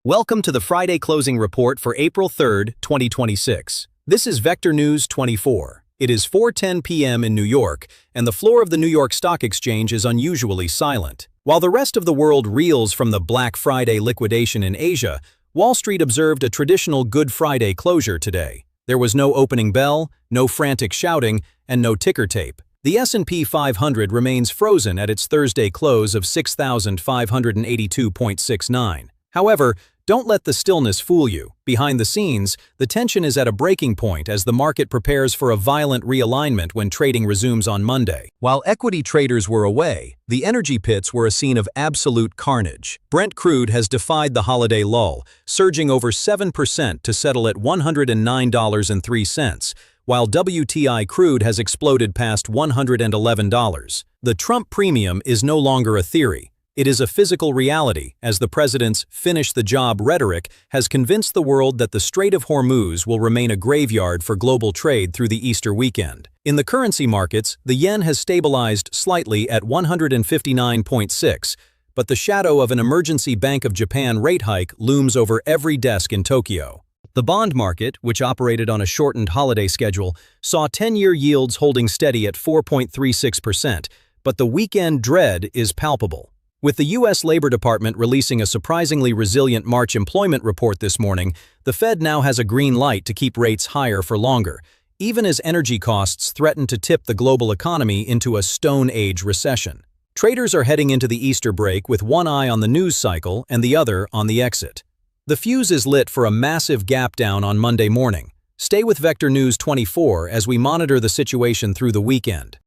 Welcome to the Friday closing report for April 3, 2026. This is Vector News 24. It is 4:10 p.m. in New York, and the floor of the New York Stock Exchange is unusually silent. While the rest of the world reels from the Black Friday liquidation in Asia, Wall Street observed a traditional Good Friday closure today. There was no opening bell, no frantic shouting, and no ticker tape. The S&P 500 remains frozen at its Thursday close of 6,582.69. However, don't let the stillness fool you. Behind the scenes, the tension is at a breaking point as the market prepares for a violent realignment when trading resumes on Monday. While equity traders were away, the energy pits were a scene of absolute carnage. Brent Crude has defied the holiday lull, surging over 7% to settle at $109.03, while WTI crude has exploded past $111. The Trump premium is no longer a theory. It is a physical reality, as the president's finish-the-job rhetoric has convinced the world that the Strait of Hormuz will remain a graveyard for global trade through the Easter weekend. In the currency markets, the yen has stabilized slightly at 159.6, but the shadow of an emergency Bank of Japan rate hike looms over every desk in Tokyo. The bond market, which operated on a shortened holiday schedule, saw 10-year yields holding steady at 4.36%, but the weekend dread is palpable. With the U.S. Labor Department releasing a surprisingly resilient March employment report this morning, the Fed now has a green light to keep rates higher for longer, even as energy costs threaten to tip the global economy into a Stone Age recession. Traders are heading into the Easter break with one eye on the news cycle and the other on the exit. The fuse is lit for a massive gap down on Monday morning. Stay with Vector News 24 as we monitor the situation through the weekend.